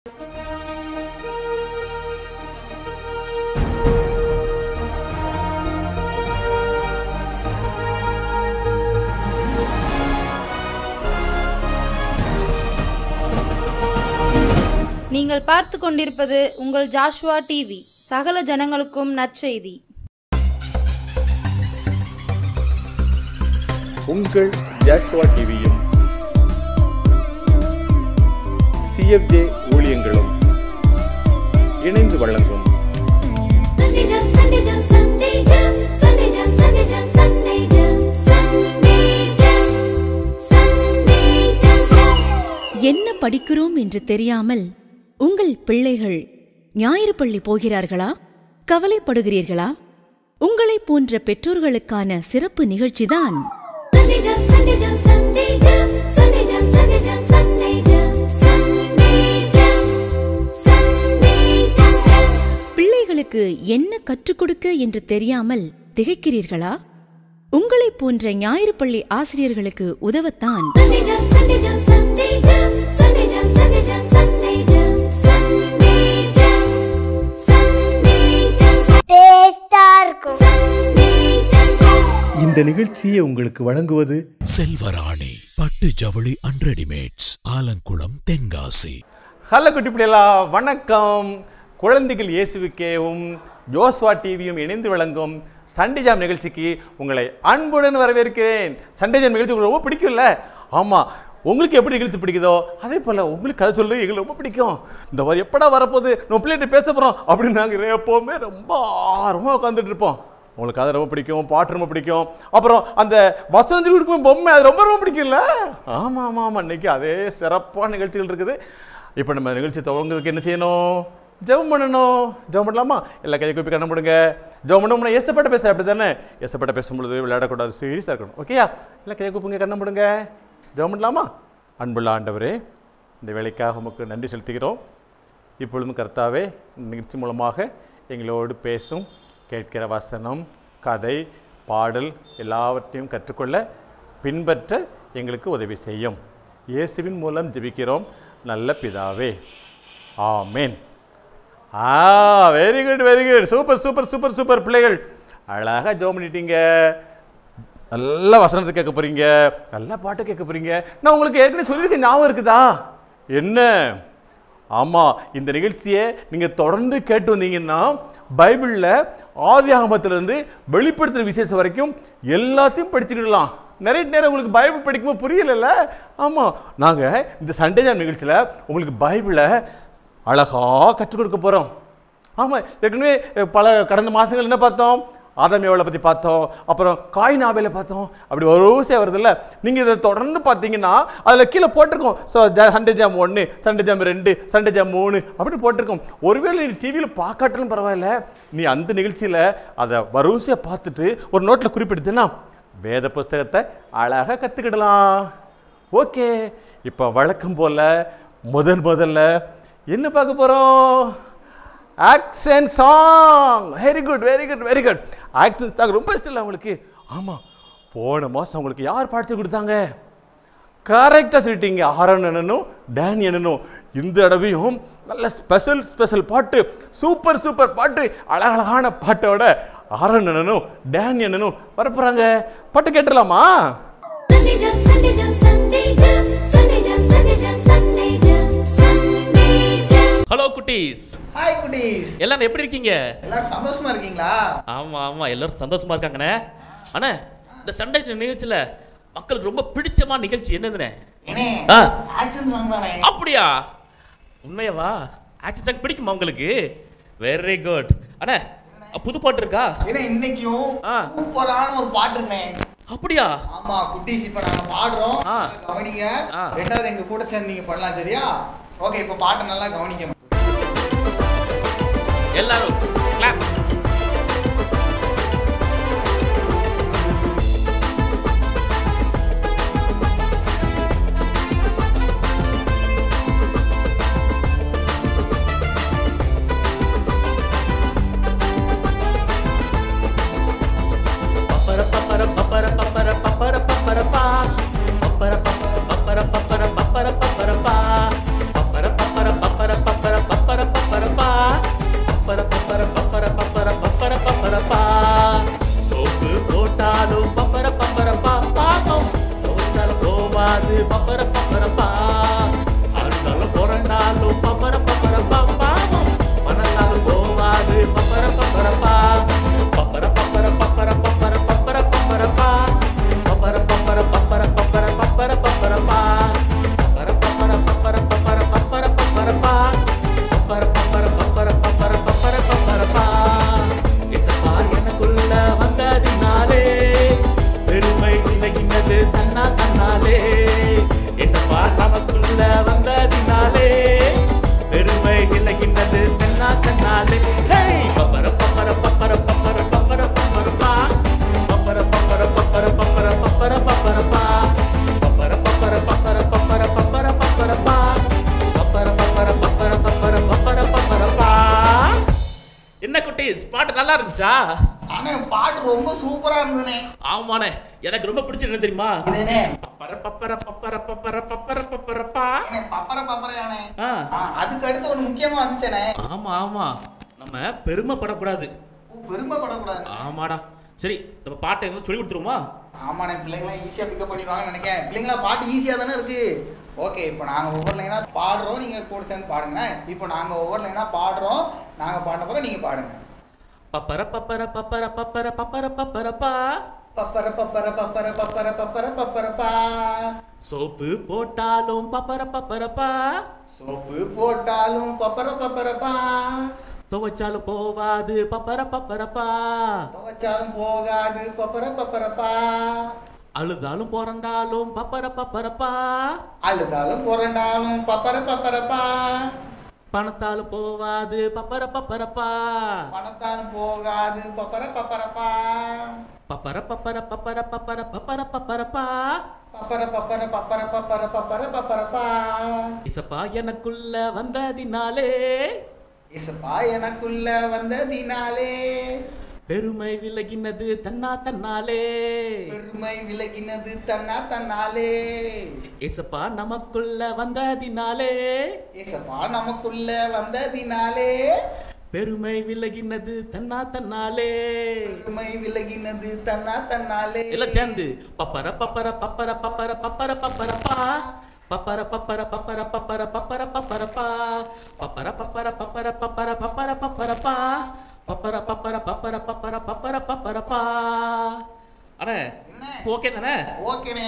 நீங்கள் பார்த்து கொண்டிருப்பது உங்கள் ஜாஷ்வா டிவி, சகல ஜனங்களுக்கும் நற்செய்தி. உங்கள் ஜாஷ்வா டிவியும் சிஎஃப்ஜே ஊழியங்களும் இணைந்து வழங்கும் என்ன படிக்கிறோம் என்று தெரியாமல் உங்கள் பிள்ளைகள் ஞாயிறு பள்ளி போகிறார்களா? கவலைப்படுகிறீர்களா? உங்களை போன்ற பெற்றோர்களுக்கான சிறப்பு நிகழ்ச்சிதான் பிள்ளைகளுக்கு என்ன கற்றுக் கொடுக்க என்று தெரியாமல் திகைக்கிறீர்களா? உங்களை போன்ற ஞாயிறு பள்ளி ஆசிரியர்களுக்கு உதவத்தான் இந்த நிகழ்ச்சியை உங்களுக்கு வழங்குவது செல்வராணி பட்டு ஜவுளி and readymades, Alangulam, Tenkasi. Hello குட்டி பிள்ளைகளா, வணக்கம். குழந்தைகள் இயேசுவுக்கேவும் ஜோஸ்வா டிவியும் இணைந்து வழங்கும் சண்டே ஜாம் நிகழ்ச்சிக்கு உங்களை அன்புடன் வரவேற்கிறேன். சண்டே ஜாம் நிகழ்ச்சி உங்களுக்கு ரொம்ப பிடிக்கும்ல? ஆமாம், உங்களுக்கு எப்படி நிகழ்ச்சி பிடிக்குதோ அதே போல் உங்களுக்கு கதை சொல்லு எங்களுக்கு ரொம்ப பிடிக்கும். இந்த மாதிரி எப்படா வரப்போகுது, நம்ம பிள்ளைகிட்ட பேச போகிறோம் அப்படின்னு நாங்கள் எப்போவுமே ரொம்ப ஆர்வமாக உட்காந்துட்டு இருப்போம். உங்களுக்கு அது ரொம்ப பிடிக்கும், பாட்டு ரொம்ப பிடிக்கும், அப்புறம் அந்த வசந்தி கொடுக்கும் பொம்மை அது ரொம்ப ரொம்ப பிடிக்கும்ல? ஆமாம் ஆமாம் ஆமாம், இன்றைக்கி அதே சிறப்பான நிகழ்ச்சிகள் இருக்குது. இப்போ நம்ம நிகழ்ச்சி துவங்குறதுக்கு என்ன செய்யணும்? ஜெபம் பண்ணணும். ஜெபம் பண்ணலாமா? எல்லா கையை கூப்பி கண்ண முடுங்க. ஜெபம் பண்ண ஏசப்பட்ட பேசுகிறேன், அப்படி தானே? ஏசப்பட்ட பேசும்பொழுது விளையாடக்கூடாது, சீரியஸாக இருக்கணும். ஓகேயா? எல்லா கையை கூப்புங்க, கண்ண முடுங்க. ஜெபம் பண்ணலாமா? அன்புள்ள ஆண்டவரே, இந்த வேலைக்காக உமக்கு நன்றி செலுத்துகிறோம். இப்பொழுதும் கர்த்தாவே, இந்த நிகழ்ச்சி மூலமாக எங்களோடு பேசும், கேட்கிற வசனம், கதை, பாடல் எல்லாவற்றையும் கற்றுக்கொள்ள பின்பற்ற எங்களுக்கு உதவி செய்யும். இயேசுவின் மூலம் ஜெபிக்கிறோம் நல்ல பிதாவே, amen. Very good very good, super super super super. பிள்ளைகள் அழகாக ஜெபம் பண்ணிட்டீங்க. நல்ல வசனத்தை கேட்க போறீங்க, நல்ல பாட்டு கேட்க போறீங்க. நான் உங்களுக்கு ஏற்கனவே சொல்லியிருக்கேன், ஞாபகம் இருக்குதா? என்ன? ஆமாம், இந்த நிகழ்ச்சியை நீங்கள் தொடர்ந்து கேட்டு வந்தீங்கன்னா பைபிளில் ஆதியாகமத்திலிருந்து வெளிப்படுத்துகிற விசேஷம் வரைக்கும் எல்லாத்தையும் படிச்சுக்கிடலாம். நிறைய நேரம் உங்களுக்கு பைபிள் படிக்கும்போது புரியலைல்ல? ஆமாம், நாங்கள் இந்த சண்டே ஜாம் நிகழ்ச்சியில் உங்களுக்கு பைபிளை அழகாக கற்றுக் கொடுக்க போகிறோம். ஆமாம், ஏற்கனவே கடந்த மாதங்கள் என்ன பார்த்தோம்? ஆதாம் ஏவாளை பற்றி பார்த்தோம், அப்புறம் காயின் ஆபேலை பார்த்தோம். அப்படி ஒரு விஷயம் வருதுல்ல? நீங்கள் இதை தொடர்ந்து பார்த்தீங்கன்னா அதில் கீழே போட்டிருக்கோம். So Sunday jam 1, Sunday jam 2, Sunday jam 3 அப்படி போட்டிருக்கோம். ஒருவேளை நீ டிவியில் பார்க்காட்டாலும் பரவாயில்ல, நீ அந்த நிகழ்ச்சியில் அதை வரிசையாக பார்த்துட்டு ஒரு நோட்டில் குறிப்பிடுதுன்னா வேத புஸ்தகத்தை அழகாக கற்றுக்கிடலாம். ஓகே, இப்போ வழக்கம் போல் முதல்ல என்ன பார்க்க போகிறோம்? Action song. Very good very good very good. Action song ரொம்ப இஷ்டம் இல்லை உங்களுக்கு? ஆமாம், போன மாதம் உங்களுக்கு யார் பாட்டு கொடுத்தாங்க? கரெக்டாக சொல்லிட்டீங்க, ஆரன் அண்ணனும் டேனி அண்ணனும். இந்த தடவையும் நல்ல ஸ்பெஷல் பாட்டு, சூப்பர் சூப்பர் பாட்டு, அழகழகான பாட்டோட ஆரன் அண்ணனும் டேனி அண்ணனும் வரப்போகிறாங்க. பாட்டு கேட்டுடலாமா? ஹலோ குட்டீஸ். ஹாய் குட்டீஸ். எல்லாரும் எப்படி இருக்கீங்க? எல்லாரும் சந்தோஷமா இருக்கீங்களா? ஆமா ஆமா, எல்லாரும் சந்தோஷமா இருக்காங்கண்ணே. அண்ணே, இந்த சண்டே நிகழ்ச்சியில மக்களுக்கு ரொம்ப பிடிச்சமான நிகழ்ச்சி என்னதுண்ணே? ஆக்ஷன் சாங் தானே? அப்படியா? உண்மையாவா? ஆக்ஷன் சாங் பிடிக்குமா உங்களுக்கு? Very good. அண்ணே, புது பாட்டு இருக்கா? ஏன்னா இன்னைக்கும் சூப்பரான ஒரு பாட்டு இருக்குண்ணே. அப்படியா? ஆமா குட்டீஸ், இப்ப நாங்க பாடுறோம், கவனிங்க. ரெண்டாவது எங்க கூட சேர்ந்து நீங்க பண்ணலாம், சரியா? ஓகே, இப்ப பாட்டை நல்லா கவனிக்க. எல்லாரும் கிளாப். பப்பர பப்பர பப்பர பப்பர பப்பர பப்பர பா, பப்பர பப்பர பப்பர பப்பர பப்பர பப்பர பா, பப்பர பப்பர பப்பர பப்பர குட்டீஸ் பாட்டு நல்லா இருந்துச்சா? அண்ணே பாட்டு ரொம்ப சூப்பரா இருந்ததுனே. ஆமாண்ணே, எனக்கு ரொம்ப பிடிச்சது என்ன தெரியுமா? இதுனே பப்பர பப்பர பப்பர பப்பர பப்பர பப்பரப்பா. அண்ணே பப்பர பப்பரயானே. அதுக்கு அடுத்து ஒரு முக்கியமா வந்துச்சேனே. ஆமா ஆமா, நம்ம பெருமைப்படக்கூடாது. பெருமைப்படக்கூடாது. ஆமாடா. சரி, நம்ம பாட்டை எதுவும் சொல்லி கொடுத்துருமா? ஆமாண்ணே, பிள்ளைங்களாம் ஈஸியாக பிக்கப் பண்ணிடுவாங்கன்னு நினைக்கிறேன். பிள்ளைங்களாம் பாட்டு ஈஸியாக தானே இருக்கு. ஓகே, இப்போ நாங்கள் ஒவ்வொரு லைனாக பாடுறோம், நீங்கள் கூட சேர்ந்து பாடுங்க. இப்போ நாங்கள் ஒவ்வொரு லைனாக பாடுறோம், நாங்கள் பாடின பிறகு நீங்கள் பாடுங்க. பப்பர பப்பர பப்பர பப்பர பப்பர பப்பரப்பா. பப்பர பப்பர பப்பர பப்பர பப்பர பப்பரப்பா. சோப்பு போட்டாலும் பப்பர பப்பரப்பா. சோப்பு போட்டாலும் பப்பர பப்பரப்பா. துவைச்சாலும் போவாது பப்பர பப்பரப்பா. துவைச்சாலும் போகாது பப்பர பப்பரப்பா. அழுதாலும் பிறந்தாலும் பப்பர பப்பரப்பா. அழுதாலும் புரண்டாலும் பப்பர பப்பரப்பா. பணத்தாலும் போவாது பப்பர பப்பரப்பா. பணத்தாலும் போகாது பப்பர பப்பரப்பா. பப்பர பப்பர பப்பர பப்பர பப்பர பப்பரப்பா. பப்பர பப்பர பப்பர பப்பர பப்பர பப்பரப்பா. இசப்பா எனக்குள்ள வந்ததினாலே. இசப்பா எனக்குள்ள வந்ததினாலே. பெருமை விலகினது தன்னா தன்னாலே. பெருமை விலகினது தன்னா தன்னாலே. இசப்பா நமக்குள்ள வந்ததினாலே. இசப்பா நமக்குள்ள வந்ததினாலே. பெருமை விலகினது தன்னா தன்னாலே. பெருமை விலகினது தன்னா தன்னாலே. எல்லாம் சேர்ந்து பப்பர பப்பர பப்பர பப்பர பப்பர பப்பரப்பா. பப்பர பப்பர பப்பர பப்பர பப்பர பப்பரப்பா. பப்பர பப்பர பப்பர பப்பர பப்பர பப்பரப்பா. பப்பர பப்பர பப்பர பப்பர பப்பர பப்பரப்பா. அண்ணே ஓகே தானே? ஓகேண்ணே.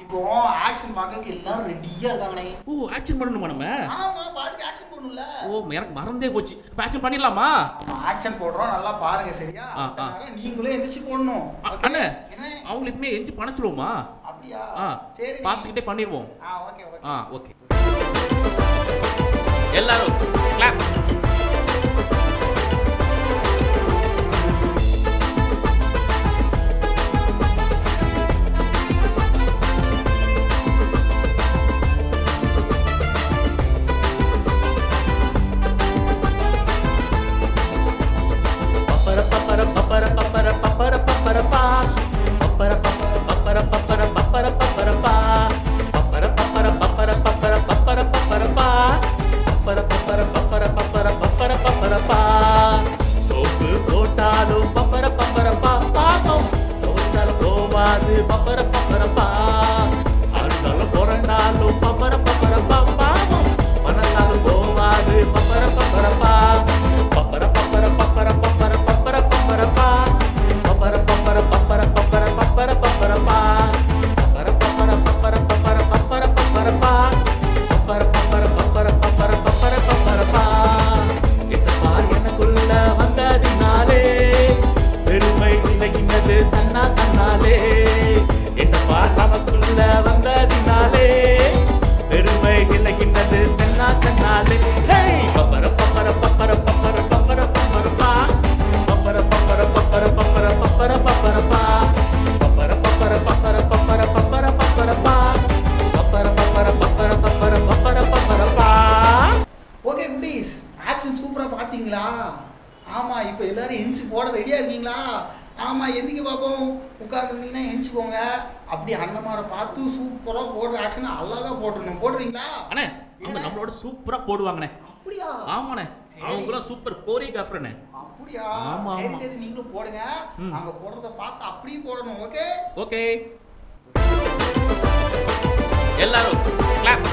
இப்போ ஆக்ஷன் பார்க்க எல்லாரும் ரெடியா இருக்காங்கண்ணே. ஓ, ஆக்ஷன் பண்ணணுமா நம்ம? ஆமா, பாட்டுக்கு ஆக்ஷன் பண்ணணும்ல. ஓ, எனக்கு மறந்தே போச்சு. இப்போ ஆக்ஷன் பண்ணிடலாமா? ஆக்ஷன் போடுறோம், நல்லா பாருங்க சரியா? நீங்களே எந்திரிச்சு போடணும். அண்ணே, அவங்களுக்கு எப்பவுமே எந்திரிச்சு பண்ண சொல்லுவோமா? அப்படியா? சரி, பார்த்துக்கிட்டே பண்ணிடுவோம். Okay okay. எல்லாரும் கிளாப். ஆமா, இப்போ எல்லாரும் எந்திச்சு போட ரெடியா இருக்கீங்களா? ஆமா, எந்திக்க பாப்போம். உட்கார்ந்துருந்தீங்கன்னா எந்திச்சுக்கோங்க. அப்படி அண்ணமாரை பார்த்து சூப்பரா போடுற ஆக்ஷனை அழகா போட்டுருணும். போடுறீங்களா? அண்ணே, அவங்க நம்மளோட சூப்பரா போடுவாங்கண்ணே. அப்படியா? ஆமாண்ணே, அவங்களாம் சூப்பர் கோரியோகிராஃபர்ண்ணே. அப்படியா? ஆமா. சரி சரி, நீங்களும் போடுங்க. நாங்க போடுறத பார்த்து அப்படியே போடணும். Okay okay. எல்லாரும் கிளாப்.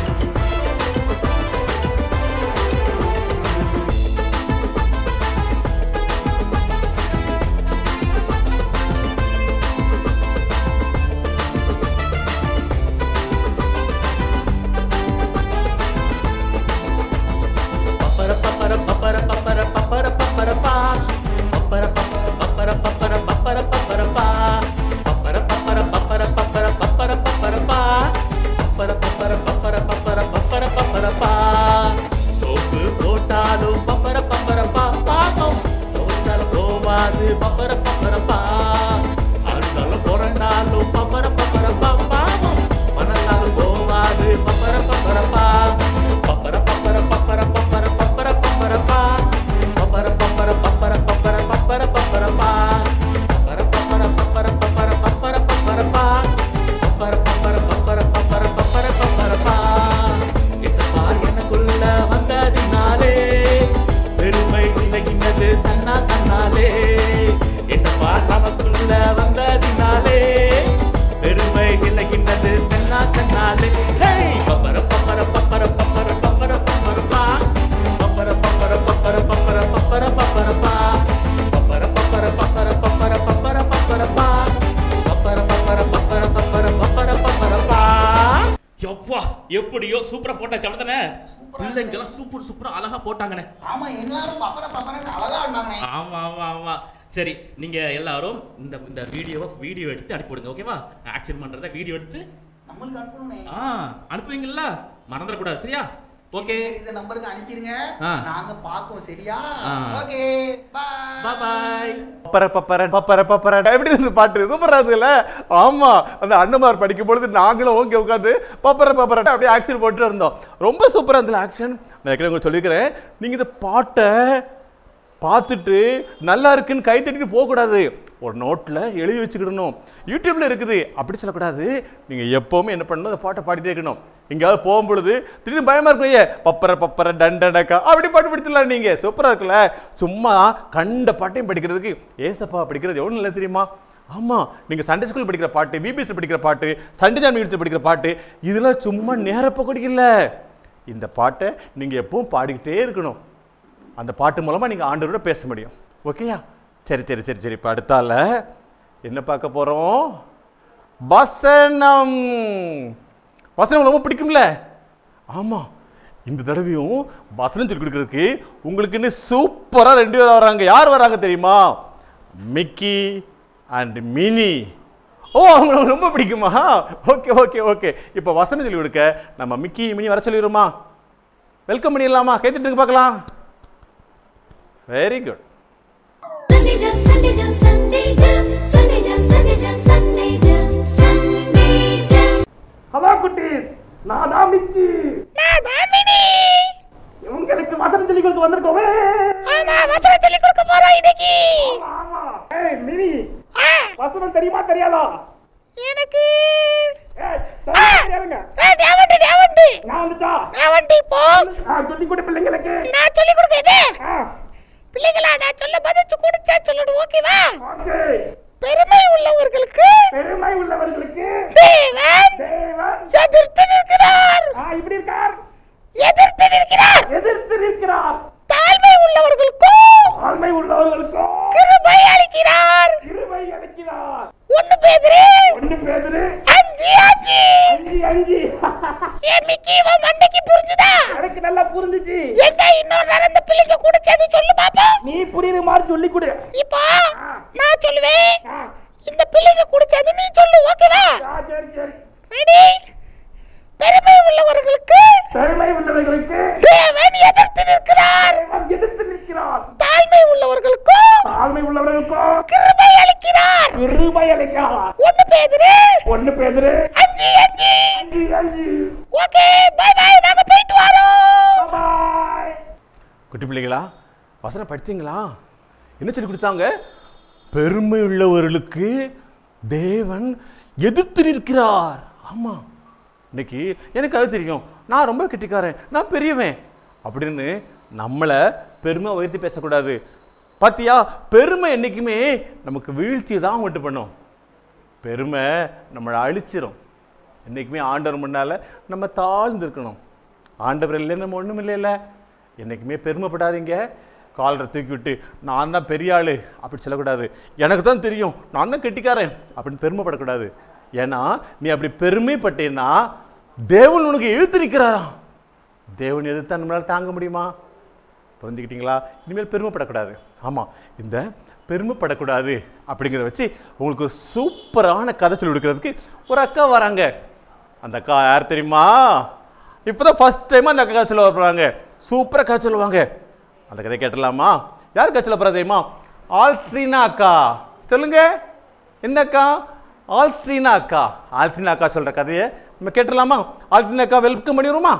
சோப்பு போட்டாலும் பப்பர பப்பரப்பா. பாப்போம் தோச்சாலும் போவாது பப்பர பப்பரப்பா. அழுதாலும் புரண்டாலும் பப்பர பப்பரப்பா. பாவம் பணத்தாலும் போவாது பப்பர பப்பரப்பா. பப்பர பப்பர பப்பர பப்பர பப்பர பப்பரப்பா. பப்பர பப்பர பப்பர பப்பர பப்பரம் போட்டாச்சு அப்படிதானே? பிள்ளைங்கெல்லாம் சூப்பரா அழகா போட்டாங்கண்ணே. ஆமா, எல்லாரும் பப்பரன்னு அழகா ஆடினாங்க. ஆமா. சரி, நீங்க எல்லாரும் இந்த வீடியோ எடுத்து அனுப்பிவிடுங்க. ஓகேவா? ஆக்ஷன் பண்றத வீடியோ எடுத்து நம்மளுக்கு அனுப்பணுமே. அனுப்புவீங்கல்ல, மறந்துடக்கூடாது. சரியா? ஓகே, இந்த நம்பருக்கு அனுப்பிடுங்க, நாங்க பாப்போம். சரியா? Okay, by. பப்பர எப்படி இருந்து பாட்டு சூப்பரா இருக்குல்ல? ஆமா, அந்த அண்ணமார் படிக்கும் பொழுது நாங்களும் ஓகே உட்காந்து பப்பர அப்படியே ஆக்ஷன் போட்டு இருந்தோம். ரொம்ப சூப்பரா இருந்தது ஆக்ஷன். நான் உங்களுக்கு சொல்லிக்கிறேன், நீங்க இந்த பாட்டை பார்த்துட்டு நல்லா இருக்குன்னு கை தட்டிட்டு போகக்கூடாது. ஒரு நோட்டில் எழுதி வச்சுக்கிடணும். யூடியூப்ல இருக்குது அப்படி சொல்லக்கூடாது. நீங்கள் எப்போவுமே என்ன பண்ணணும், அந்த பாட்டை பாடிட்டே இருக்கணும். எங்கேயாவது போகும்பொழுது திடீர்னு பயமாக இருக்கும், பப்பர டண்டனக்கா அப்படி பாட்டு படிச்சிடலாம். நீங்கள் சூப்பராக இருக்குல்ல? சும்மா கண்ட பாட்டையும் படிக்கிறதுக்கு ஏசப்பா படிக்கிறது எவ்வளோ நல்லா தெரியுமா? ஆமாம், நீங்கள் சண்டே ஸ்கூல் படிக்கிற பாட்டு, பிபிஎஸ்சி படிக்கிற பாட்டு, சண்டே ஜாமி எடுத்து படிக்கிற பாட்டு, இதெல்லாம் சும்மா நேரப்போ படிக்கல. இந்த பாட்டை நீங்கள் எப்பவும் பாடிக்கிட்டே இருக்கணும். அந்த பாட்டு மூலமாக நீங்கள் ஆண்டவரோட பேச முடியும். ஓகேயா? சரி. இப்போ அடுத்தால என்ன பார்க்க போகிறோம்? வசனம் ரொம்ப பிடிக்கும்ல? ஆமாம், இந்த தடவையும் வசனம் சொல்லி கொடுக்குறதுக்கு உங்களுக்குன்னு சூப்பராக 2 பேர் வராங்க. யார் வராங்க தெரியுமா? Mickey and mini. அவங்களுக்கு ரொம்ப பிடிக்குமா? ஓகே. இப்போ வசனம் சொல்லி கொடுக்க நம்ம மிக்கி மினி வர சொல்லிடுமா? வெல்கம் பண்ணிடலாமா? கேட்டுட்டு பார்க்கலாம். Very good. ஹலோ குட்டீஸ், நான் தான் மிக்கி. உங்களுக்கு வசனம் சொல்லி கொடுக்க வந்திருக்கோமே. வசனம் சொல்லி கொடுக்க போறோம் இன்னைக்கு. ஆமா. ஏய் மினி, வசனம் தெரியுமா தெரியாதா? எனக்கு சொல்லி கொடு பிள்ளைங்களுக்கு. நான் சொல்லி கொடுக்கிறேன். பிள்ளைங்களா, நான் சொல்ல பதிச்சு குடிச்சா சொல்லணும். ஓகேவா? ஓகே. பெருமை உள்ளவர்களுக்கு தேவன் எதிர்த்து நிற்கிறார். இப்படி இருக்கார். எதிர்த்து நிற்கிறார். தாழ்மை உள்ளவர்களுக்கு கிருபை அளிக்கிறார். 1 பேதுரு 5:5. ஏமிக்கி இவன் மண்டைக்கு புரிஞ்சுதா? எனக்கு நல்லா புரிஞ்சுச்சு. எங்க இன்னொரு நடந்த பிள்ளைங்க கூட சேர்ந்து சொல்லு பாப்பா. நீ புரியுற மாதிரி சொல்லி கொடு. இப்போ நான் சொல்லுவேன், இந்த பிள்ளைங்க கூட சேர்ந்து நீ சொல்லு. ஓகேவா? சரி. ரெடி? பெருமை உள்ளவர்களுக்கு தேவன் எதிர்த்து நிற்கிறார். தாழ்மை உள்ளவர்களுக்கு கிருபை அளிக்கிறார். 1 பேதுரு 5:5. Okay, bye. நாங்க போயிட்டு வரோம். பை. குட்டி பிள்ளைகளா, வசனம் படிச்சீங்களா? என்ன சொல்லி கொடுத்தாங்க? பெருமை உள்ளவர்களுக்கு தேவன் எதிர்த்து நிற்கிறார். ஆமா, இன்னைக்கு எனக்கு அது தெரியும், நான் ரொம்ப கெட்டிக்காரன், நான் பெரியவன் அப்படின்னு நம்மளை பெருமை உயர்த்தி பேசக்கூடாது. பாத்தியா, பெருமை என்னைக்குமே நமக்கு வீழ்ச்சியை தான் உண்டு பண்ணும். பெருமை நம்மளை அழிச்சிரும். என்றைக்குமே ஆண்டவர் முன்னால் நம்ம தாழ்ந்துருக்கணும். ஆண்டவர் இல்லை, நம்ம ஒன்றும் இல்லைல்ல. என்றைக்குமே பெருமைப்படாதீங்க. காலரை தூக்கி விட்டு நான் தான் பெரிய ஆள் அப்படி சொல்லக்கூடாது. எனக்கு தான் தெரியும், நான் தான் கெட்டிக்காரன் அப்படின்னு பெருமைப்படக்கூடாது. ஏன்னா நீ அப்படி பெருமைப்பட்டேன்னா தேவன் உனக்கு எதிர்த்து நிற்கிறாராம். தேவன் எதிர்த்தா நம்மளால் தாங்க முடியுமா? புரிஞ்சுக்கிட்டீங்களா? இனிமேல் பெருமைப்படக்கூடாது. ஆமாம், இந்த பெருமைப்படக்கூடாது அப்படிங்கிறத வச்சு உங்களுக்கு ஒரு சூப்பரான கதை சொல்லி கொடுக்கறதுக்கு ஒரு அக்கா வராங்க. அந்த அக்கா யார் தெரியுமா? இப்போதான் ஃபர்ஸ்ட் டைமாக அந்த அக்கா சொல்ல போகிறாங்க. சூப்பராக கதை சொல்லுவாங்க. அந்த கதை கேட்டலாமா? யார் கதை சொல்ல போகிறா தெரியுமா? ஆல்ட்ரீனா அக்கா. சொல்லுங்க, என்ன அக்கா? ஆல்ட்ரீனா அக்கா. ஆல்ட்ரீனா அக்கா சொல்கிற கதையை நம்ம கேட்டலாமா? ஆல்ட்ரீனா அக்கா வெல்கம் பண்ணிடுவோமா?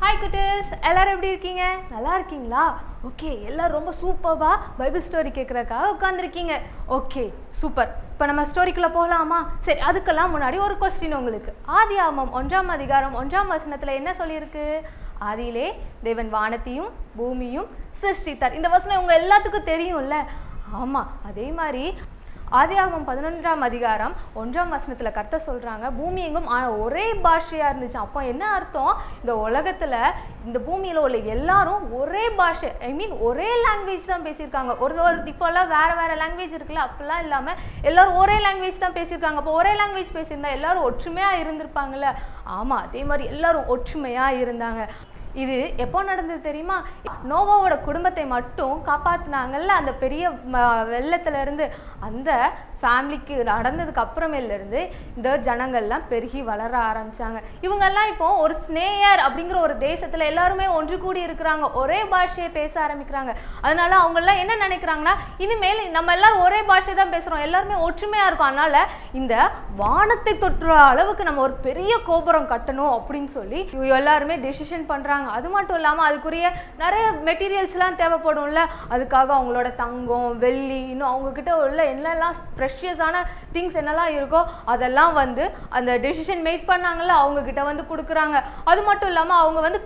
ஹாய் குட்டீஸ், எல்லாரும் எப்படி இருக்கீங்க? நல்லா இருக்கீங்களா? ஓகே, எல்லாரும் ரொம்ப சூப்பராக பைபிள் ஸ்டோரி கேட்குறக்காக உட்காந்துருக்கீங்க. Okay, super. இப்போ நம்ம ஸ்டோரிக்குள்ளே போகலாமா? சரி, அதுக்கெல்லாம் முன்னாடி ஒரு கொஸ்டின் உங்களுக்கு. ஆதியாகமம் 1ஆம் அதிகாரம் 1ஆம் வசனத்தில் என்ன சொல்லியிருக்கு? ஆதியிலே தேவன் வானத்தையும் பூமியும் சிருஷ்டித்தார். இந்த வசனம் உங்கள் எல்லாத்துக்கும் தெரியும்ல? ஆமாம், அதே மாதிரி ஆதியாகமம் 11ஆம் அதிகாரம் 1ஆம் வசனத்துல கர்த்தர் சொல்றாங்க, பூமி எங்கும் ஒரே பாஷையா இருந்துச்சு. அப்போ என்ன அர்த்தம்? இந்த உலகத்துல இந்த பூமியில உள்ள எல்லாரும் ஒரே பாஷை, ஐ மீன் ஒரே லாங்குவேஜ் தான் பேசியிருக்காங்க. ஒரு இப்போல்லாம் வேற வேற லாங்குவேஜ் இருக்குல்ல, அப்படிலாம் இல்லாம எல்லாரும் ஒரே லாங்குவேஜ் தான் பேசியிருக்காங்க. அப்போ ஒரே லாங்குவேஜ் பேசியிருந்தா எல்லாரும் ஒற்றுமையா இருந்திருப்பாங்கல்ல. ஆமா, அதே மாதிரி எல்லாரும் ஒற்றுமையா இருந்தாங்க. இது எப்போ நடந்தது தெரியுமா? நோவாவோட குடும்பத்தை மட்டும் காப்பாத்தினாங்கல்ல அந்த பெரிய வெள்ளத்துல இருந்து. அந்த ஃபேமிலிக்கு நடந்ததுக்கு அப்புறமேல இருந்து இந்த ஜனங்கள்லாம் பெருகி வளர ஆரம்பிச்சாங்க. இவங்கெல்லாம் இப்போ ஒரு ஸ்னேயர் அப்படிங்கிற ஒரு தேசத்துல எல்லாருமே ஒன்று கூடி இருக்கிறாங்க, ஒரே பாஷையை பேச ஆரம்பிக்கிறாங்க. அதனால அவங்க எல்லாம் என்ன நினைக்கிறாங்கன்னா, இனிமேல் நம்ம எல்லாரும் ஒரே பாஷை தான் பேசுறோம், எல்லாருமே ஒற்றுமையா இருக்கும், அதனால இந்த வானத்தை தொற்ற அளவுக்கு நம்ம ஒரு பெரிய கோபுரம் கட்டணும் அப்படின்னு சொல்லி எல்லாருமே டெசிஷன் பண்றாங்க. அது மட்டும் இல்லாம அதுக்குரிய நிறைய மெட்டீரியல்ஸ் எல்லாம் தேவைப்படும்ல, அதுக்காக அவங்களோட தங்கம், வெள்ளி, இன்னும் அவங்க கிட்ட உள்ள என்னெல்லாம் ப்ரெஷியஸான திங்ஸ் என்னெல்லாம் இருக்கோ அதெல்லாம் வந்து அந்த டெசிஷன் மேக் பண்ணாங்கல்ல அவங்க கிட்ட வந்து கொடுக்குறாங்க. அது மட்டும் இல்லாம அவங்க வந்து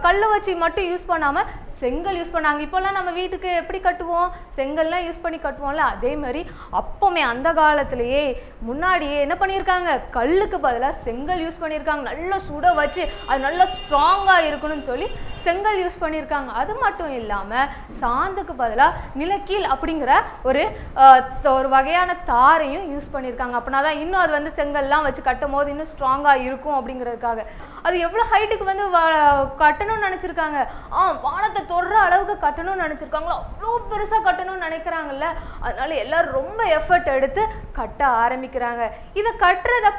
கல் வச்சு மட்டும் யூஸ் பண்ணாம செங்கல் யூஸ் பண்ணாங்க. இப்போல்லாம் நம்ம வீட்டுக்கு எப்படி கட்டுவோம், செங்கல்லாம் யூஸ் பண்ணி கட்டுவோம்ல, அதே மாதிரி அப்போமே அந்த காலத்திலேயே முன்னாடியே என்ன பண்ணியிருக்காங்க, கல்லுக்கு பதிலாக செங்கல் யூஸ் பண்ணியிருக்காங்க. நல்லா சுட வச்சு அது நல்லா ஸ்ட்ராங்காக இருக்கணும்னு சொல்லி செங்கல் யூஸ் பண்ணியிருக்காங்க. அது மட்டும் இல்லாமல் சாந்துக்கு பதிலாக நிலக்கீல் அப்படிங்கிற ஒரு வகையான தாரையும் யூஸ் பண்ணியிருக்காங்க. அப்படின்னா தான் இன்னும் அது வந்து செங்கல்லாம் வச்சு கட்டும் போது இன்னும் ஸ்ட்ராங்காக இருக்கும் அப்படிங்கிறதுக்காக. அது எவ்வளோ ஹைட்டுக்கு வந்து கட்டணும்னு நினச்சிருக்காங்க, வானத்தை தொடுற அளவுக்கு கட்டணும்னு நினச்சிருக்காங்களோ, அவ்வளோ பெருசாக கட்டணும்னு நினைக்கிறாங்கல்ல. அதனால எல்லாரும் ரொம்ப எஃபர்ட் எடுத்து கட்ட ஆரம்பிக்கிறாங்க. இதை கட்டுறத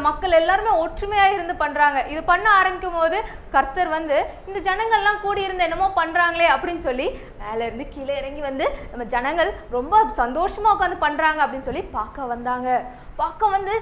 மக்கள் எல்லாருமே ஒற்றுமையாக இருந்து பண்ணுறாங்க. இது பண்ண ஆரம்பிக்கும் போது கர்த்தர் வந்து இந்த ஜனங்கள்லாம் கூடி இருந்து என்னமோ பண்ணுறாங்களே அப்படின்னு சொல்லி மேலே இருந்து கீழே இறங்கி வந்து நம்ம ஜனங்கள் ரொம்ப சந்தோஷமாக உட்காந்து பண்ணுறாங்க அப்படின்னு சொல்லி பார்க்க வந்தாங்க. பார்க்க வந்து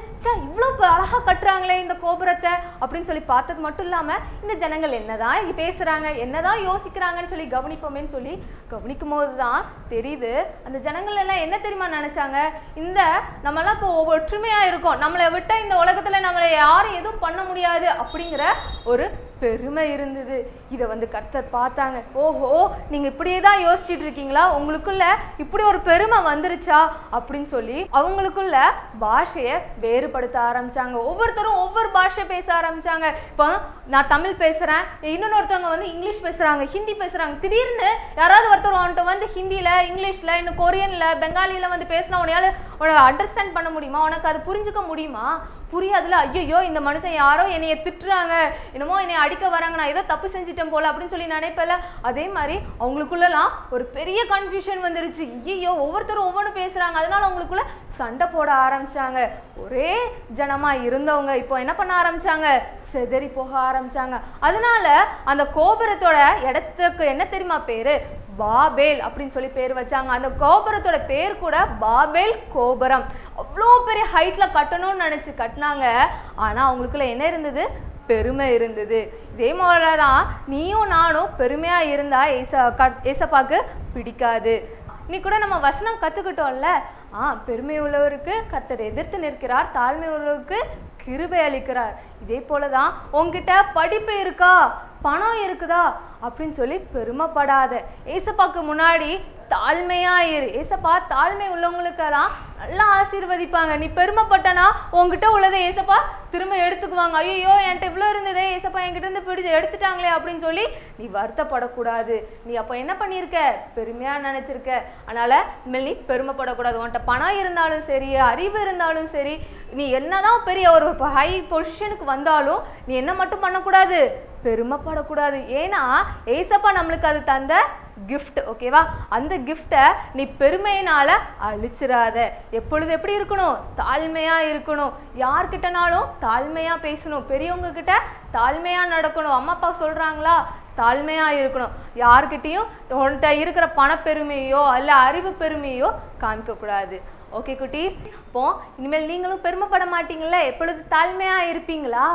இவ்வளோ அழகாக கட்டுறாங்களே இந்த கோபுரத்தை அப்படின்னு சொல்லி பார்த்தது மட்டும் இல்லாமல் இந்த ஜனங்கள் என்னதான் பேசுகிறாங்க, என்னதான் யோசிக்கிறாங்கன்னு சொல்லி கவனிப்போமேன்னு சொல்லி கவனிக்கும் போது தான் தெரியுது அந்த ஜனங்கள் எல்லாம் என்ன தெரியுமா நினச்சாங்க, இந்த நம்மளாம் இப்போ ஒற்றுமையாக இருக்கோம், நம்மளை விட்டால் இந்த உலகத்தில் நம்மளை யாரும் எதுவும் பண்ண முடியாது அப்படிங்கிற ஒரு பெருமை இருந்தது. இதை வந்து கர்த்தர் பார்த்தாங்க. ஓஹோ, நீங்கள் இப்படியே தான் யோசிச்சுட்டு இருக்கீங்களா, உங்களுக்குள்ள இப்படி ஒரு பெருமை வந்துருச்சா அப்படின்னு சொல்லி அவங்களுக்குள்ள பாஷையை வேறுபடுத்த ஆரம்பிச்சாங்க. ஒவ்வொருத்தரும் ஒவ்வொரு பாஷை பேச ஆரம்பிச்சாங்க. இப்போ நான் தமிழ் பேசுகிறேன், இன்னொருத்தவங்க வந்து இங்கிலீஷ் பேசுகிறாங்க, ஹிந்தி பேசுகிறாங்க. திடீர்னு யாராவது ஒருத்தர் அவன்கிட்ட வந்து ஹிந்தியில், இங்கிலீஷில், இன்னும் கொரியனில், பெங்காலியில் வந்து பேசினா உன்னையால் அண்டர்ஸ்டாண்ட் பண்ண முடியுமா, உனக்கு அது புரிஞ்சுக்க முடியுமா? புரியாதுல. ஐயோ, இந்த மனுஷன் யாரோ என்னைய திட்டுறாங்க, என்னமோ என்னை அடிக்க வராங்க, நான் ஏதோ தப்பு செஞ்சுட்டேன் போல அப்படின்னு சொல்லி நினைப்பல. அதே மாதிரி அவங்களுக்குள்ளலாம் ஒரு பெரிய கன்ஃபியூஷன் வந்துருச்சு. ஐயோ, ஒவ்வொருத்தரும் ஒவ்வொன்றும் பேசுறாங்க. அதனால அவங்களுக்குள்ள சண்டை போட ஆரம்பிச்சாங்க. ஒரே ஜனமா இருந்தவங்க இப்போ என்ன பண்ண ஆரம்பிச்சாங்க, செதறி போக ஆரம்பிச்சாங்க. அதனால அந்த கோபுரத்தோட இடத்துக்கு என்ன தெரியுமா பேரு, பாபேல் அப்படின்னு சொல்லி பேர் வச்சாங்க. அந்த கோபுரத்தோட பேர் கூட பாபேல் கோபுரம். அவ்வளோ பெரிய ஹைட்ல கட்டணும்னு நினைச்சு கட்டினாங்க. ஆனா அவங்களுக்குள்ள என்ன இருந்தது, பெருமை இருந்தது. இதே மாதிரிதான் நீயும் நானும் பெருமையா இருந்தா ஏசப்பாக்கு பிடிக்காது. நீ கூட நம்ம வசனம் கத்துக்கிட்டோம்ல, பெருமை உள்ளவருக்கு கர்த்தர் எதிர்த்து நிற்கிறார், தாழ்மை உள்ளவருக்கு கிருபை அளிக்கிறார். இதே போலதான் உங்ககிட்ட படிப்பு இருக்கா, பணம் இருக்குதா அப்படின்னு சொல்லி பெருமைப்படாத. ஏசப்பாக்கு முன்னாடி தாழ்மையா இரு. ஏசப்பா தாழ்மை உள்ளவங்களுக்கெல்லாம் நல்லா ஆசீர்வதிப்பாங்க. நீ பெருமைப்பட்டனா உங்ககிட்ட உள்ளதை ஏசப்பா திரும்ப எடுத்துக்குவாங்க. ஐயோ, என்கிட்ட இவ்வளோ இருந்ததே, ஏசப்பா என்கிட்ட இருந்து பிடிச்சி எடுத்துட்டாங்களே அப்படின்னு சொல்லி நீ வருத்தப்படக்கூடாது. நீ அப்போ என்ன பண்ணியிருக்க, பெருமையா நினைச்சிருக்க. அதனால இனிமேல் நீ பெருமைப்படக்கூடாது. உன்கிட்ட பணம் இருந்தாலும் சரி, அறிவு இருந்தாலும் சரி, நீ என்னதான் பெரிய ஒரு ஹை பொசிஷனுக்கு வந்தாலும் நீ என்ன மட்டும் பண்ணக்கூடாது, பெருமைப்படக்கூடாது. ஏன்னா ஏசப்பா நம்மளுக்கு அது தந்த கிஃப்ட். ஓகேவா? அந்த கிஃப்டை நீ பெருமையினால அழிச்சிடாத. எப்பொழுது எப்படி இருக்கணும், தாழ்மையா இருக்கணும். யார்கிட்டனாலும் தாழ்மையா பேசணும், பெரியவங்க கிட்ட தாழ்மையா நடக்கணும். அம்மா அப்பா சொல்றாங்களா, தாழ்மையா இருக்கணும். யார்கிட்டையும் உன்கிட்ட இருக்கிற பணப்பெருமையோ அல்ல அறிவு பெருமையோ காமிக்க கூடாது. ஓகே குட்டீஸ், இப்போ இனிமேல் நீங்களும் பெருமைப்பட மாட்டீங்களா, எப்பொழுது தாழ்மையா இருப்பீங்களா?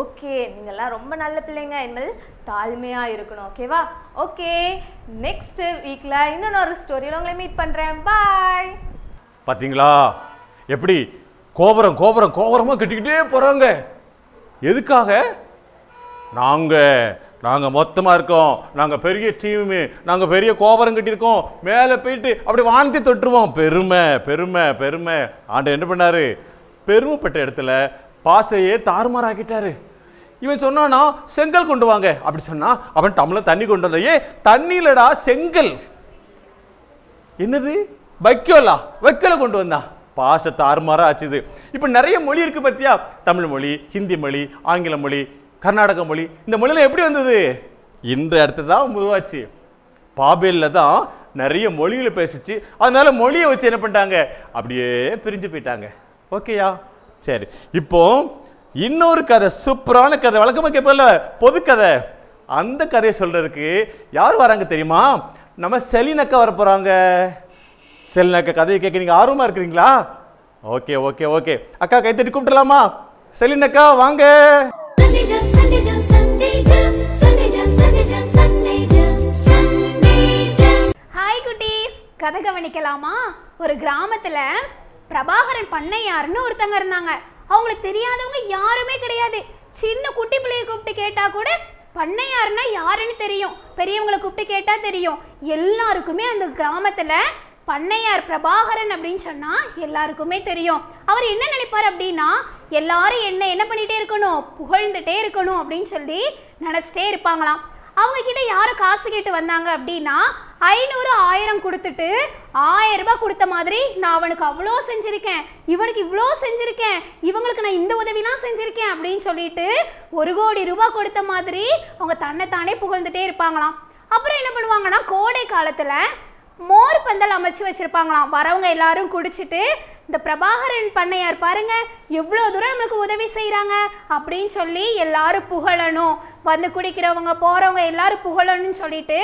ஓகே, நீங்கள்லாம் ரொம்ப நல்ல பிள்ளைங்க, இனிமேல் தாழ்மையா இருக்கணும். ஓகேவா? ஓகே, நெக்ஸ்ட் வீக்ல இன்னொரு ஸ்டோரியில உங்களை மீட் பண்றேன். பாய். பாத்தீங்களா எப்படி கோபுரம் கோபுரம் கோபுரமா கட்டிக்கிட்டே போறாங்க. எதுக்காக? நாங்க நாங்கள் மொத்தமாக இருக்கோம், நாங்கள் பெரிய டீமு, நாங்கள் பெரிய கோபுரம் கட்டியிருக்கோம், மேலே போயிட்டு அப்படி வாந்தி தொட்டுருவோம். பெருமை பெருமை பெருமை. ஆண்டவர் என்ன பண்ணாரு? பெருமைப்பட்ட இடத்துல பாசையே தாறுமாறாக்கிட்டாரு. இவன் சொன்னானா செங்கல் கொண்டு வாங்க அப்படி சொன்னா, அவன் டம்ளர் தண்ணி கொண்டு வந்த. தண்ணியிலடா செங்கல். என்னது வைக்கோலா? வைக்கோல கொண்டு வந்தா. பாச தாறுமாறா ஆச்சுது. இப்போ நிறைய மொழி இருக்கு பத்தியா? தமிழ் மொழி, ஹிந்தி மொழி, ஆங்கில மொழி, கர்நாடக மொழி. இந்த மொழியில எப்படி வந்தது? இந்த இடத்துல தான் உருவாச்சு. பாபேலில் தான் நிறைய மொழிகளை பேசிச்சு. அதனால மொழியை வச்சு என்ன பண்ணிட்டாங்க? அப்படியே பிரிஞ்சு போயிட்டாங்க. ஓகேயா? சரி, இப்போ இன்னொரு கதை, சூப்பரான கதை. வழக்கமாக கேட்பல பொது கதை. அந்த கதையை சொல்றதுக்கு யார் வராங்க தெரியுமா? நம்ம செலினக்கா வர போறாங்க. செலினக்கா கதையை கேட்க நீங்க ஆர்வமா இருக்கிறீங்களா? Okay okay okay. அக்கா கைத்தட்டி கூப்பிடலாமா? செலினக்கா வாங்க. ஹாய் குட்டீஸ், கதை கவனிக்கலாமா? ஒரு கிராமத்துல பிரபாகரன் பண்ணையார்னு ஒருத்தங்க இருந்தாங்க. அவங்களுக்கு தெரியாதவங்க யாருமே கிடையாது. சின்ன குட்டி பிள்ளையை கூப்பிட்டு கேட்டா கூட பண்ணையாருன்னா யாருன்னு தெரியும், பெரியவங்களை கூப்பிட்டு கேட்டா தெரியும். எல்லாருக்குமே அந்த கிராமத்துல பண்ணையார் பிரபாகரன் அப்படின்னு சொன்னா எல்லாருக்குமே தெரியும். அவர் என்ன நினைப்பார் அப்படின்னா, எல்லாரும் என்ன பண்ணிட்டே இருக்கணும், புகழ்ந்துட்டே இருக்கணும் அப்படின்னு சொல்லி நினைச்சிட்டே இருப்பாங்களாம். அவங்க கிட்ட யாரும் காசு கேட்டு வந்தாங்க அப்படின்னா 500 1000 கொடுத்துட்டு 1000 ரூபாய் கொடுத்த மாதிரி, நான் அவனுக்கு அவ்வளோ செஞ்சிருக்கேன், இவனுக்கு இவ்வளோ செஞ்சிருக்கேன், இவங்களுக்கு நான் இந்த உதவிலாம் செஞ்சிருக்கேன் அப்படின்னு சொல்லிட்டு 1 கோடி ரூபாய் கொடுத்த மாதிரி அவங்க தன்னைத்தானே புகழ்ந்துட்டே இருப்பாங்களாம். அப்புறம் என்ன பண்ணுவாங்கன்னா, கோடை காலத்துல மோர் பந்தல் அமைச்சு வச்சிருப்பாங்களாம். வரவங்க எல்லாரும் குடிச்சிட்டு, இந்த பிரபாகரன் பண்ணையார் பாருங்க எவ்வளோ தூரம் நம்மளுக்கு உதவி செய்கிறாங்க அப்படின்னு சொல்லி எல்லாரும் புகழணும், வந்து குடிக்கிறவங்க போகிறவங்க எல்லாரும் புகழணும்னு சொல்லிட்டு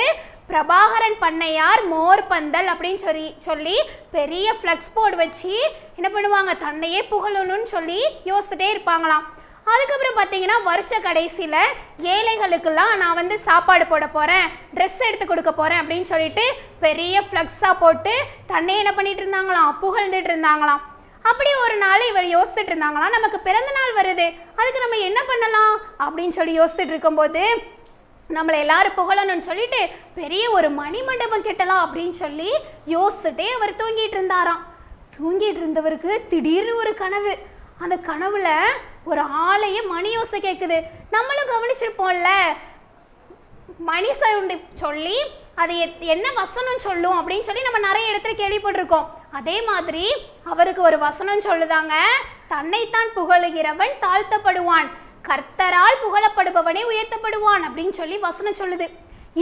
பிரபாகரன் பண்ணையார் மோர் பந்தல் அப்படின்னு சொல்லி பெரிய ஃப்ளெக்ஸ் போர்டு வச்சு என்ன பண்ணுவாங்க, தன்னையே புகழணும்னு சொல்லி யோசிச்சுட்டே இருப்பாங்களாம். அதுக்கப்புறம் பார்த்தீங்கன்னா வருஷ கடைசியில் ஏழைகளுக்கெல்லாம் நான் வந்து சாப்பாடு போட போகிறேன், ட்ரெஸ் எடுத்து கொடுக்க போகிறேன் அப்படின்னு சொல்லிட்டு பெரிய ஃப்ளெக்ஸாக போட்டு தன்னையே என்ன பண்ணிட்டு இருந்தாங்களாம், புகழ்ந்துட்டு இருந்தாங்களாம். அப்படி ஒரு நாள் இவர் யோசிச்சுட்டு இருந்தாங்களாம், நமக்கு பிறந்த நாள் வருது, அதுக்கு நம்ம என்ன பண்ணலாம் அப்படின்னு சொல்லி யோசிச்சுட்டு இருக்கும்போது, நம்மளை எல்லாரும் புகழணும்னு சொல்லிட்டு பெரிய ஒரு மணிமண்டபம் கட்டலாம் அப்படின்னு சொல்லி யோசிச்சுட்டே அவர் தூங்கிட்டு இருந்தாராம். தூங்கிட்டு இருந்தவருக்கு திடீர்னு ஒரு கனவு. அந்த கனவுல ஒரு ஆளையே மணி யோசை கேட்குது. நம்மளும் கவனிச்சிருப்போம்ல, மணி சவுண்டு சொல்லி அது என்ன வசனம் சொல்லும் அப்படின்னு சொல்லி நம்ம நிறைய இடத்துல கேள்விப்பட்டிருக்கோம். அதே மாதிரி அவருக்கு ஒரு வசனம் சொல்லுதாங்க, தன்னைத்தான் புகழுகிறவன் தாழ்த்தப்படுவான், கர்த்தரால் புகழப்படுபவனே உயர்த்தப்படுவான் அப்படின்னு சொல்லி வசனம் சொல்லுது.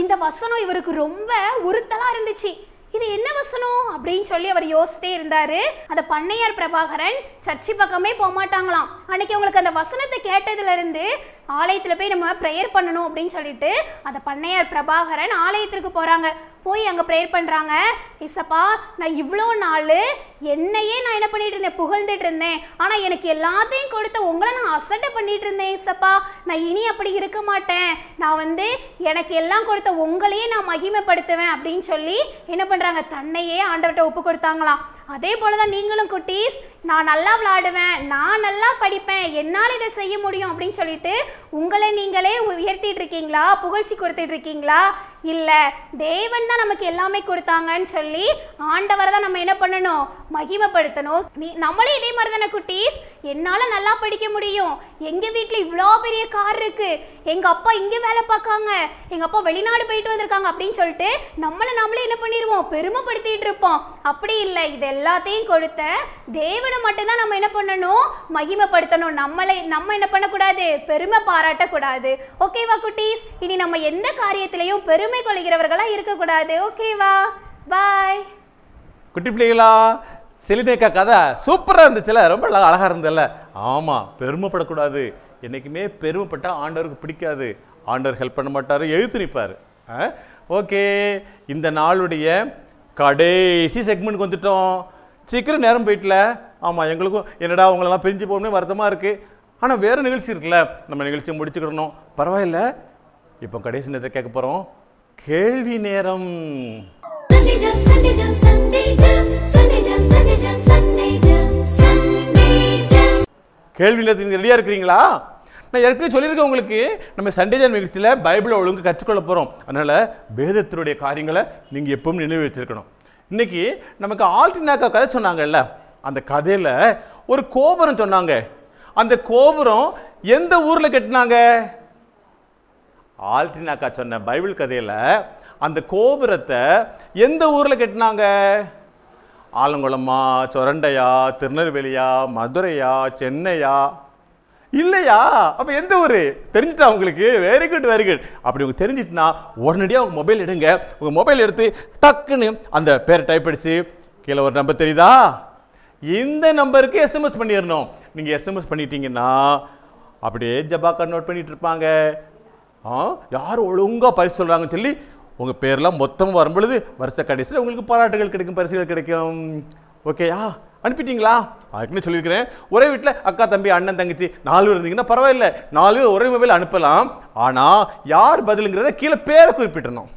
இந்த வசனம் இவருக்கு ரொம்ப உறுத்தலா இருந்துச்சு. இது என்ன வசனம் அப்படின்னு சொல்லி அவர் யோசிச்சிட்டே இருந்தாரு. அந்த பண்ணையார் பிரபாகரன் சர்ச்சி பக்கமே போக மாட்டாங்களாம். அன்னைக்கு அவங்களுக்கு அந்த வசனத்தை கேட்டதுல இருந்து ஆலயத்தில் போய் நம்ம ப்ரேயர் பண்ணணும் அப்படின்னு சொல்லிட்டு அந்த பண்ணையார் பிரபாகரன் ஆலயத்திற்கு போகிறாங்க. போய் அங்கே ப்ரேயர் பண்ணுறாங்க. இசப்பா, நான் இவ்வளோ நாள் என்னையே நான் என்ன பண்ணிட்டு இருந்தேன், புகழ்ந்துட்டு இருந்தேன், ஆனால் எனக்கு எல்லாத்தையும் கொடுத்த உங்களை நான் அசட்டை பண்ணிட்டு இருந்தேன் இசப்பா, நான் இனி அப்படி இருக்க மாட்டேன், நான் வந்து எனக்கு எல்லாம் கொடுத்த உங்களையே நான் மகிமைப்படுத்துவேன் அப்படின்னு சொல்லி என்ன பண்ணுறாங்க, தன்னையே ஆண்டவர்கிட்ட ஒப்பு கொடுத்தாங்களாம். அதே போல தான் நீங்களும் குட்டீஸ், நான் நல்லா விளையாடுவேன், நான் நல்லா படிப்பேன், என்னால் இதை செய்ய முடியும் அப்படின்னு சொல்லிட்டு உங்களை நீங்களே உயர்த்திட்டு இருக்கீங்களா, புகழ்ச்சி கொடுத்துட்டு இருக்கீங்களா? இல்லை, தேவன் தான் நமக்கு எல்லாமே கொடுத்தாங்கன்னு சொல்லி ஆண்டவரை தான் நம்ம என்ன பண்ணணும், மகிமைப்படுத்தணும். நம்மளே இதே மாதிரி தானே குட்டீஸ், என்னால் நல்லா படிக்க முடியும், எங்கள் வீட்டில் இவ்வளோ பெரிய கார் இருக்குது, எங்கள் அப்பா இங்கே வேலை பார்க்காங்க, எங்கள் அப்பா வெளிநாடு போயிட்டு வந்திருக்காங்க அப்படின்னு சொல்லிட்டு நம்மளே என்ன பண்ணிடுவோம், பெருமைப்படுத்திட்டு இருப்போம். அப்படி இல்லை, இது எல்லாத்தையும் கொடுத்த தேவனை மட்டும்தான் நம்ம என்ன பண்ணணும், மகிமைப்படுத்தணும். நம்ம என்ன பண்ணக்கூடாது, பெருமை பாராட்டக்கூடாது. ஓகேவா குட்டீஸ்? இனி நம்ம எந்த காரியத்திலையும் பெருமை கொள்கிறவர்களா இருக்கக்கூடாது. ஓகேவா? பாய். குட்டி பிள்ளைகளா, செலினேக்கா கதை சூப்பராக இருந்துச்சுல, ரொம்ப அழகாக இருந்ததுல்ல? ஆமாம், பெருமைப்படக்கூடாது. என்றைக்குமே பெருமைப்பட்டால் ஆண்டவருக்கு பிடிக்காது, ஆண்டவர் ஹெல்ப் பண்ண மாட்டார், எழுத்து நிற்பார். ஓகே, இந்த நாளுடைய கடைசி செக்மெண்ட்க்கு வந்துட்டோம். சீக்கிரம் நேரம் போயிட்டல. ஆமாம், எங்களுக்கும் என்னடா உங்களெல்லாம் பிரிஞ்சு போகணும்னு வருத்தமாக இருக்குது. ஆனால் வேறு நிகழ்ச்சி இருக்குல்ல, நம்ம நிகழ்ச்சியை முடிச்சுக்கிடணும். பரவாயில்ல, இப்போ கடைசி நேரத்தை கேட்க போகிறோம், கேள்வி நேரம். கேள்வி நேரத்துக்கு ரெடியாக இருக்கிறீங்களா? நான் ஏற்கனவே சொல்லியிருக்கேன் உங்களுக்கு, நம்ம சண்டே ஜாம் நிகழ்ச்சியில் பைபிளை ஒழுங்கு கற்றுக்கொள்ள போகிறோம். அதனால் வேதத்தினுடைய காரியங்களை நீங்கள் எப்பவும் நினைவு வச்சிருக்கணும். இன்னைக்கு நமக்கு ஆல்டினாக்கா கதை சொன்னாங்கல்ல, அந்த கதையில் ஒரு கோபுரம் சொன்னாங்க. அந்த கோபுரம் எந்த ஊரில் கட்டினாங்க? ஆல்டினாக்கா சொன்ன பைபிள் கதையில் அந்த கோபுரத்தை எந்த ஊரில் கட்டினாங்க? ஆலங்குளமா, சொரண்டையா, திருநெல்வேலியா, மதுரையா, சென்னையா? இல்லையா? அப்போ எந்த ஊர் தெரிஞ்சிட்டா உங்களுக்கு? Very good very good. அப்படி உங்களுக்கு தெரிஞ்சிட்டுனா உடனடியாக உங்கள் மொபைல் எடுங்க. உங்கள் மொபைல் எடுத்து டக்குன்னு அந்த பேரை டைப் அடிச்சு கீழே ஒரு நம்பர் தெரியுதா? இந்த நம்பருக்கு எஸ்எம்எஸ் பண்ணிடணும். நீங்கள் எஸ்எம்எஸ் பண்ணிட்டீங்கன்னா அப்படியே ஜபாக்கா நோட் பண்ணிட்டு இருப்பாங்க. யார் ஒழுங்காக பரிசு சொல்கிறாங்கன்னு சொல்லி உங்கள் பேர்லாம் மொத்தம் வரும்பொழுது வருஷ கடைசியில் உங்களுக்கு பாராட்டுகள் கிடைக்கும், பரிசுகள் கிடைக்கும். ஓகேயா? அனுப்பிட்டீங்களா? அதுக்குன்னு சொல்லியிருக்கிறேன், ஒரே வீட்டில் அக்கா தம்பி அண்ணன் தங்கச்சி 4 பேர் இருந்தீங்கன்னா பரவாயில்ல, 4 பேர் ஒரே மொபைல் அனுப்பலாம். ஆனால் யார் பதிலுங்கிறத கீழே பேரை குறிப்பிட்டணும்.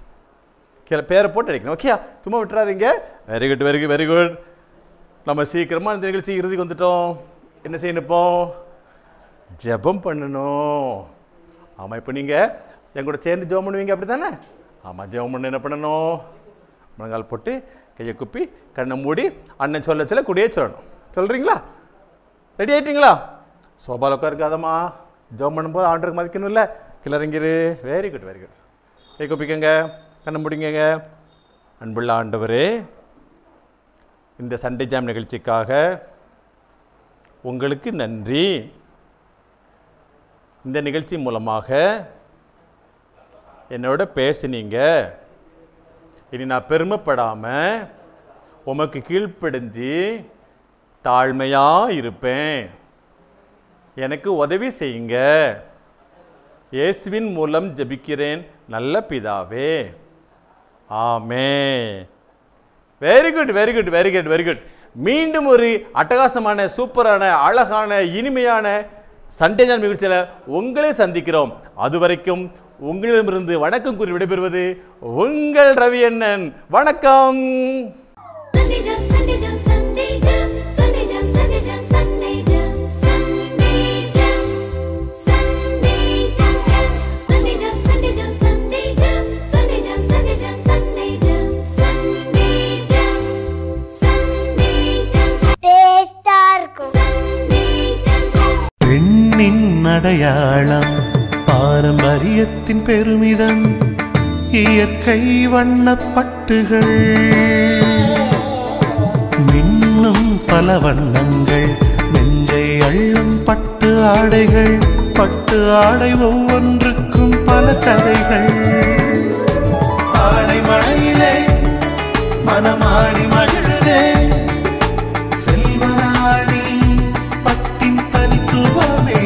கீழே பேரை போட்டு அடிக்கணும். ஓகேயா? சும்மா விட்டுறாதீங்க. Very good very good very good. நம்ம சீக்கிரமாக இந்த நிகழ்ச்சி இறுதிக்கு வந்துட்டோம். என்ன செய்யணும்? இப்போ ஜெபம் பண்ணணும். ஆமாம், இப்போ நீங்கள் என் கூட சேர்ந்து ஜெபம் பண்ணுவீங்க அப்படி தானே? ஆமாம், ஜெபம் பண்ண என்ன பண்ணணும்? முழங்கால் போட்டு கையை குப்பி கண்ணை மூடி அண்ணன் சொல்ல சொல்ல கூடயே சொல்லணும். சொல்கிறீங்களா? ரெடி ஆகிட்டீங்களா? சோபாவில் உட்காருக்காதம்மா. ஜெபம் பண்ணும்போது ஆண்டருக்கு மதிக்கணும்ல. கிளறிங்கிரு. Very good very good. கை குப்பிக்கங்க, கண்ணை முடிங்க. அன்புள்ள ஆண்டவரே, இந்த சண்டே ஜாம் நிகழ்ச்சிக்காக உங்களுக்கு நன்றி. இந்த நிகழ்ச்சி மூலமாக என்னோட பேசுனீங்க. இனி நான் பெருமைப்படாமல் உமக்கு கீழ்ப்படிஞ்சு தாழ்மையாக இருப்பேன். எனக்கு உதவி செய்யுங்க. இயேசுவின் மூலம் ஜெபிக்கிறேன் நல்ல பிதாவே. Amen. Very good very good very good very good. மீண்டும் ஒரு அட்டகாசமான சூப்பரான அழகான இனிமையான சண்டே ஜாம் நிகழ்ச்சியில் உங்களே சந்திக்கிறோம். அதுவரைக்கும் உங்களிடமிருந்து வணக்கம் கூறி விடைபெறுவது உங்கள் ரவி அண்ணன். வணக்கம். பெண்ணின் அடையாளம், பாரம்பரியத்தின் பெருமிதம், இயற்கை வண்ணப்பட்டுகள், மின்னும் பல வண்ணங்கள், நெஞ்சை அள்ளும் பட்டு ஆடைகள், பட்டு ஆடை ஒவ்வொன்றுக்கும் பல கதைகள். ஆடை மழையிலே மனமாடி மகிழுதே, செல்வராணி பட்டின் தனித்துவமே,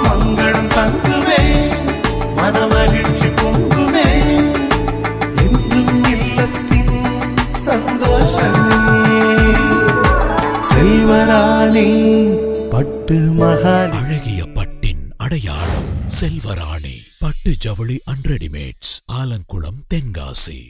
மங்களம் தங்குவே, மனமகிழ்ச்சி பொங்குவே, என்றும் இல்லத்தின் சந்தோஷமே. செல்வராணி பட்டு மகால். அழகிய பட்டின் அடையாளம் செல்வராணி பட்டு ஜவுளி அண்ட் ரெடிமேட்ஸ், ஆலங்குளம், தென்காசி.